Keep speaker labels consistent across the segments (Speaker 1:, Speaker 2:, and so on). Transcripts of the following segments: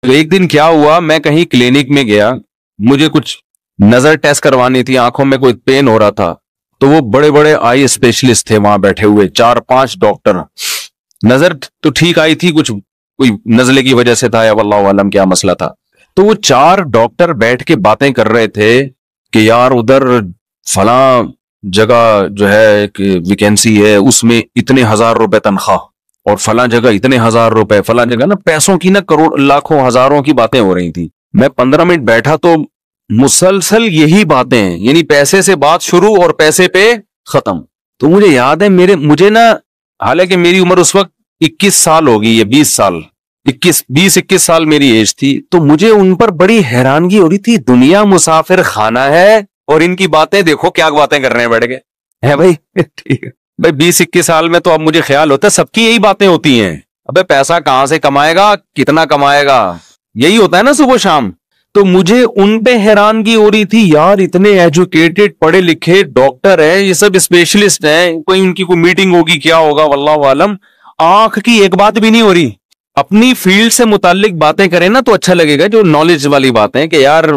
Speaker 1: तो एक दिन क्या हुआ, मैं कहीं क्लिनिक में गया, मुझे कुछ नजर टेस्ट करवानी थी, आंखों में कोई पेन हो रहा था। तो वो बड़े बड़े आई स्पेशलिस्ट थे वहां बैठे हुए, 4-5 डॉक्टर। नजर तो ठीक आई थी, कुछ कोई नजले की वजह से था या वल्लाहु आलम क्या मसला था। तो वो 4 डॉक्टर बैठ के बातें कर रहे थे कि यार उधर फला जगह जो है एक वैकेंसी है, उसमें इतने हजार रुपए तनख्वाह, और फला जगह इतने हजार रुपए, फला जगह ना पैसों की ना करोड़ लाखों हजारों की बातें हो रही थी। मैं 15 मिनट बैठा तो मुसलसल यही बातें, यानी पैसे से बात शुरू और पैसे पे खत्म। तो मुझे याद है मुझे ना, हालांकि मेरी उम्र उस वक्त 21 साल हो गई है, 20 साल 20-21 साल मेरी एज थी, तो मुझे उन पर बड़ी हैरानगी हो रही थी। दुनिया मुसाफिर खाना है और इनकी बातें देखो क्या बातें कर रहे हैं बैठ के, है भाई। ठीक है भाई, 20-21 साल में तो अब मुझे ख्याल होता है सबकी यही बातें होती हैं। अबे पैसा कहां से कमाएगा, कितना कमाएगा, यही होता है ना सुबह शाम। तो मुझे उन पे हैरानगी हो रही थी, यार इतने एजुकेटेड पढ़े लिखे डॉक्टर है, ये सब स्पेशलिस्ट हैं, कोई उनकी कोई मीटिंग होगी क्या होगा वल्लाहु आलम, आंख की एक बात भी नहीं हो रही। अपनी फील्ड से मुताल्लिक बातें करें ना तो अच्छा लगेगा, जो नॉलेज वाली बातें कि यार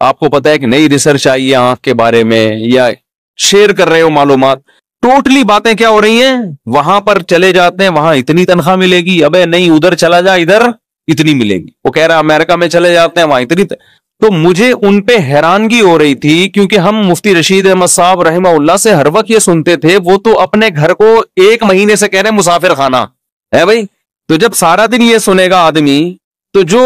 Speaker 1: आपको पता है कि नई रिसर्च आई है आंख के बारे में, या शेयर कर रहे हो मालूमात। टोटली बातें क्या हो रही हैं, वहां पर चले जाते हैं, वहां इतनी तनख्वाह मिलेगी, अबे नहीं उधर चला जा, इधर इतनी मिलेगी। वो कह रहा अमेरिका में चले जाते हैं, वहां इतनी। तो मुझे उन पे हैरानगी हो रही थी, क्योंकि हम मुफ्ती रशीद अहमद साहब रहमहुल्लाह से हर वक्त ये सुनते थे, वो तो अपने घर को 1 महीने से कह रहे मुसाफिर खाना है भाई। तो जब सारा दिन ये सुनेगा आदमी, तो जो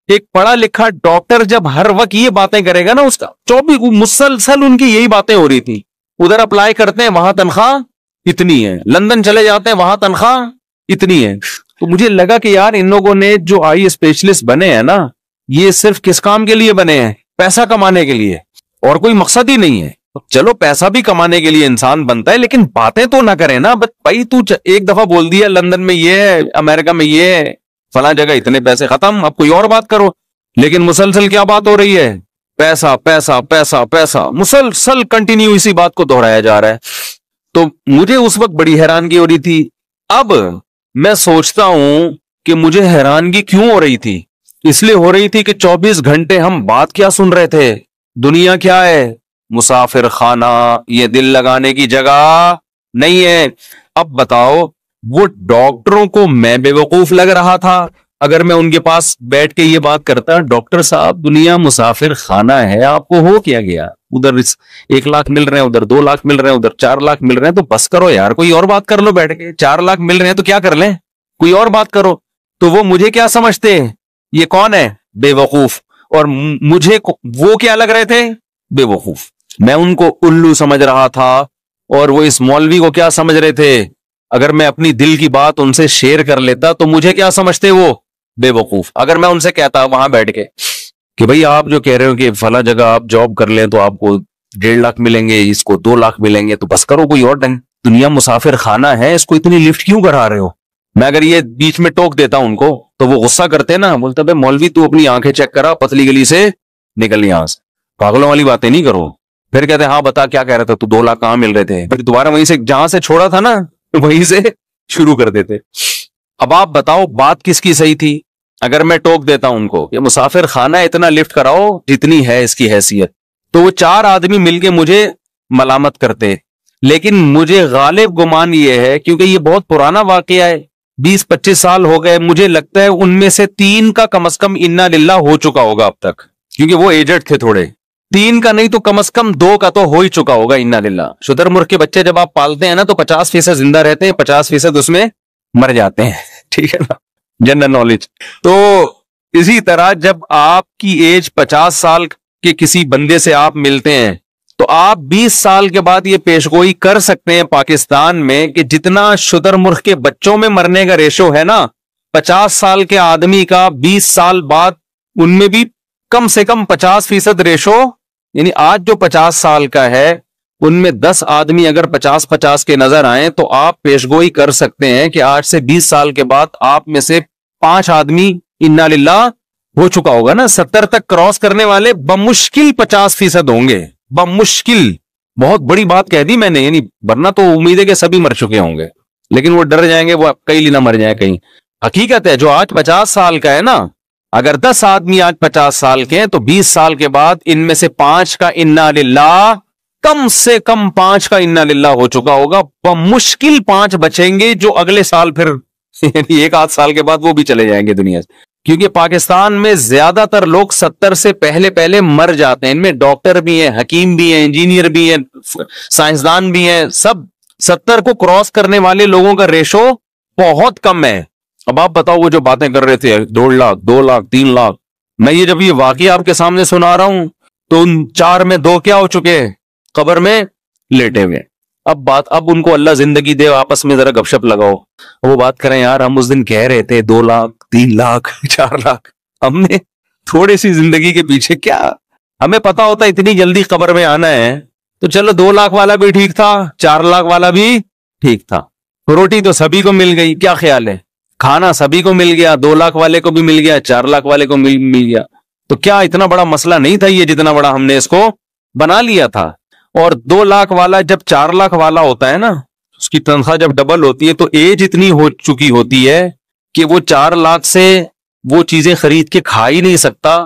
Speaker 1: एक पढ़ा लिखा डॉक्टर जब हर वक्त ये बातें करेगा ना, उसका 24 मुसलसल उनकी यही बातें हो रही थी। उधर अप्लाई करते हैं, वहां तनख्वाह इतनी है, लंदन चले जाते हैं, वहां तनख्वाह इतनी है। तो मुझे लगा कि यार इन लोगों ने जो आई स्पेशलिस्ट बने हैं ना, ये सिर्फ किस काम के लिए बने हैं, पैसा कमाने के लिए, और कोई मकसद ही नहीं है। चलो पैसा भी कमाने के लिए इंसान बनता है, लेकिन बातें तो ना करे ना। भाई तू एक दफा बोल दिया लंदन में ये है, अमेरिका में ये है, फला जगह इतने पैसे, खत्म, अब कोई और बात करो। लेकिन मुसलसल क्या बात हो रही है, पैसा पैसा पैसा पैसा, मुसलसल कंटिन्यू इसी बात को दोहराया जा रहा है। तो मुझे उस वक्त बड़ी हैरानगी हो रही थी। अब मैं सोचता हूं कि मुझे हैरानगी क्यों हो रही थी, इसलिए हो रही थी कि 24 घंटे हम बात क्या सुन रहे थे, दुनिया क्या है, मुसाफिर खाना, ये दिल लगाने की जगह नहीं है। अब बताओ, वो डॉक्टरों को मैं बेवकूफ लग रहा था अगर मैं उनके पास बैठ के ये बात करता, डॉक्टर साहब दुनिया मुसाफिर खाना है, आपको हो क्या गया, उधर 1 लाख मिल रहे हैं, उधर 2 लाख मिल रहे हैं, उधर 4 लाख मिल रहे हैं, तो बस करो यार, कोई और बात कर लो बैठ के। 4 लाख मिल रहे हैं तो क्या कर लें, कोई और बात करो। तो वो मुझे क्या समझते हैं, ये कौन है, बेवकूफ, और मुझे वो क्या लग रहे थे, बेवकूफ। मैं उनको उल्लू समझ रहा था, और वो इस मौलवी को क्या समझ रहे थे, अगर मैं अपनी दिल की बात उनसे शेयर कर लेता तो मुझे क्या समझते, वो बेवकूफ। अगर मैं उनसे कहता वहां बैठ के कि भाई आप जो कह रहे हो कि फला जगह आप जॉब कर लें तो आपको 1.5 लाख मिलेंगे, इसको 2 लाख मिलेंगे, तो बस करो, कोई और ढंग, दुनिया मुसाफिर खाना है, इसको इतनी लिफ्ट क्यों करा रहे हो। मैं अगर ये बीच में टोक देता उनको तो वो गुस्सा करते ना, बोलते भाई मौलवी तू अपनी आंखें चेक करा, पतली गली से निकल यहां से, पागलों वाली बातें नहीं करो। फिर कहते हाँ बता क्या कह रहा था तू, 2 लाख कहां मिल रहे थे, फिर दोबारा वहीं से जहां से छोड़ा था ना वहीं से शुरू कर देते। अब आप बताओ बात किसकी सही थी, अगर मैं टोक देता उनको ये मुसाफिर खाना है, इतना लिफ्ट कराओ जितनी है इसकी हैसियत, तो वो 4 आदमी मिलके मुझे मलामत करते। लेकिन मुझे गालिब गुमान ये है, क्योंकि ये बहुत पुराना वाकया है, 20-25 साल हो गए, मुझे लगता है उनमें से 3 का कम से कम इन्ना लिल्लाह हो चुका होगा अब तक, क्योंकि वो एजेड थे थोड़े। 3 का नहीं तो कम से कम 2 का तो हो ही चुका होगा इन्ना लिल्लाह। शुतुरमुर्ग के बच्चे जब आप पालते हैं ना तो 50% जिंदा रहते हैं, 50% उसमें मर जाते हैं, ठीक है ना, जनरल नॉलेज। तो इसी तरह जब आपकी एज 50 साल के किसी बंदे से आप मिलते हैं तो आप 20 साल के बाद ये पेशगोई कर सकते हैं पाकिस्तान में कि जितना शुतुरमुर्ग के बच्चों में मरने का रेशो है ना, 50 साल के आदमी का 20 साल बाद उनमें भी कम से कम 50% रेशो, यानी आज जो 50 साल का है उनमें 10 आदमी अगर 50-50 के नजर आए तो आप पेशगोई कर सकते हैं कि आज से 20 साल के बाद आप में से 5 आदमी इन्ना लिल्लाह हो चुका होगा ना, 70 तक क्रॉस करने वाले बमुश्किल 50% होंगे, बमुश्किल। बहुत बड़ी बात कह दी मैंने, यानी वरना तो उम्मीद है कि सभी मर चुके होंगे, लेकिन वो डर जाएंगे, वो कई ना मर जाए कहीं। हकीकत है जो आज 50 साल का है ना, अगर 10 आदमी आज 50 साल के हैं तो 20 साल के बाद इनमें से 5 का इन्ना लिल्लाह, कम से कम 5 का इन्ना लिल्लाह हो चुका होगा। मुश्किल 5 बचेंगे जो अगले साल फिर यानी 1 आध साल के बाद वो भी चले जाएंगे दुनिया से। क्योंकि पाकिस्तान में ज्यादातर लोग 70 से पहले पहले मर जाते हैं। इनमें डॉक्टर भी हैं, हकीम भी हैं, इंजीनियर भी हैं, साइंसदान भी हैं। सब 70 को क्रॉस करने वाले लोगों का रेशो बहुत कम है। अब आप बताओ, वो जो बातें कर रहे थे 1.5 लाख, 2 लाख, 3 लाख, मैं ये जब ये वाकया आपके सामने सुना रहा हूं तो उन 4 में 2 क्या हो चुके हैं? कब्र में लेटे हुए। अब उनको अल्लाह जिंदगी दे, आपस में जरा गपशप लगाओ, वो बात करें, यार हम उस दिन कह रहे थे 2 लाख, 3 लाख, 4 लाख, हमने थोड़ी सी जिंदगी के पीछे क्या, हमें पता होता इतनी जल्दी कब्र में आना है तो चलो 2 लाख वाला भी ठीक था, 4 लाख वाला भी ठीक था। रोटी तो सभी को मिल गई, क्या ख्याल है? खाना सभी को मिल गया, 2 लाख वाले को भी मिल गया, 4 लाख वाले को मिल गया। तो क्या इतना बड़ा मसला नहीं था ये, जितना बड़ा हमने इसको बना लिया था। और 2 लाख वाला जब 4 लाख वाला होता है ना, उसकी तनख्वाह जब डबल होती है तो एज इतनी हो चुकी होती है कि वो 4 लाख से वो चीजें खरीद के खा ही नहीं सकता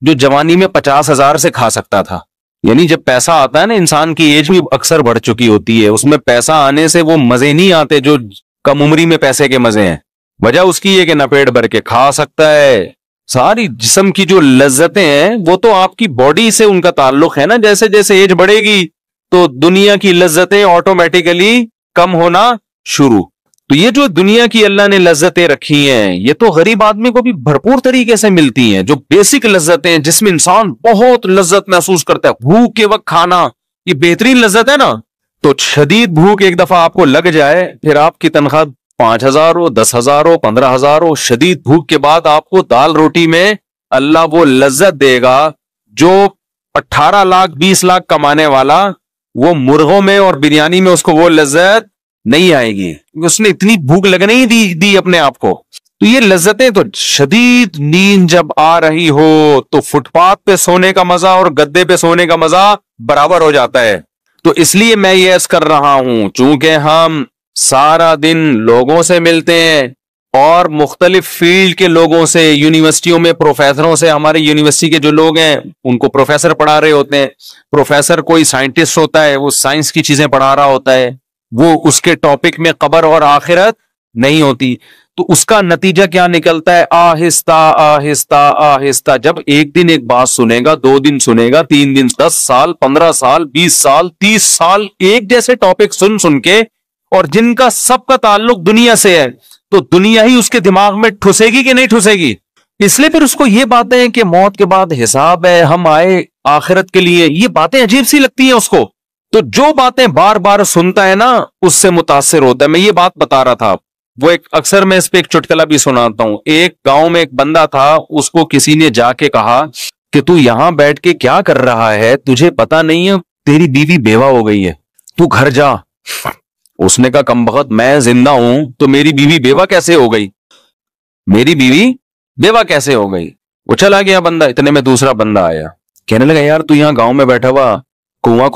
Speaker 1: जो जवानी में 50,000 से खा सकता था। यानी जब पैसा आता है ना, इंसान की एज भी अक्सर बढ़ चुकी होती है, उसमें पैसा आने से वो मजे नहीं आते जो कम उम्री में पैसे के मजे हैं। वजह उसकी है कि ना पेट भर के खा सकता है, सारी जिस्म की जो लज्जतें हैं वो तो आपकी बॉडी से उनका ताल्लुक है ना। जैसे जैसे एज बढ़ेगी तो दुनिया की लज्जतें ऑटोमेटिकली कम होना शुरू। तो ये जो दुनिया की अल्लाह ने लज्जतें रखी हैं, ये तो गरीब आदमी को भी भरपूर तरीके से मिलती हैं। जो बेसिक लज्जतें जिसमें इंसान बहुत लज्जत महसूस करता है, भूख के वक्त खाना, ये बेहतरीन लज्जत है ना। तो शदीद भूख एक दफा आपको लग जाए, फिर आपकी तनख्वाह 5,000 हो, 10,000 हो, 15,000 हो, शदीद भूख के बाद आपको दाल रोटी में अल्लाह वो लज्जत देगा जो 18 लाख 20 लाख कमाने वाला वो मुर्गों में और बिरयानी में उसको वो लज्जत नहीं आएगी, उसने इतनी भूख लगने ही दी अपने आप को। तो ये लज्जतें, तो शदीद नींद जब आ रही हो तो फुटपाथ पे सोने का मजा और गद्दे पे सोने का मजा बराबर हो जाता है। तो इसलिए मैं ये अर्ज कर रहा हूं, चूंकि हम सारा दिन लोगों से मिलते हैं और मुख्तलिफ फील्ड के लोगों से, यूनिवर्सिटियों में प्रोफेसरों से, हमारे यूनिवर्सिटी के जो लोग हैं उनको प्रोफेसर पढ़ा रहे होते हैं। प्रोफेसर कोई साइंटिस्ट होता है, वो साइंस की चीजें पढ़ा रहा होता है, वो उसके टॉपिक में कब्र और आखिरत नहीं होती। तो उसका नतीजा क्या निकलता है? आहिस्ता आहिस्ता आहिस्ता, जब एक दिन एक बात सुनेगा, 2 दिन सुनेगा, 3 दिन, 10 साल, 15 साल, 20 साल, 30 साल एक जैसे टॉपिक सुन सुन के, और जिनका सबका ताल्लुक दुनिया से है, तो दुनिया ही उसके दिमाग में ठुसेगी कि नहीं ठुसेगी। इसलिए फिर उसको ये बातें हैं कि मौत के बाद हिसाब है, हम आए आखिरत के लिए, ये बातें अजीब सी लगती हैं उसको। तो जो बातें बार बार सुनता है ना, उससे मुतासिर होता है। मैं ये बात बता रहा था, वो एक अक्सर मैं इस पे एक चुटकुला भी सुनाता हूं। एक गांव में एक बंदा था, उसको किसी ने जाके कहा कि तू यहां बैठ के क्या कर रहा है, तुझे पता नहीं है तेरी बीवी बेवा हो गई है, तू घर जा। उसने कहा, कमबख्त, मैं जिंदा हूं तो मेरी बीवी बेवा कैसे हो गई? मेरी बीवी बेवा कैसे हो गई? वो चला गया बंदा। इतने में दूसरा बंदा आया, कहने लगा, यार तू यहां गांव में बैठा हुआ कुआं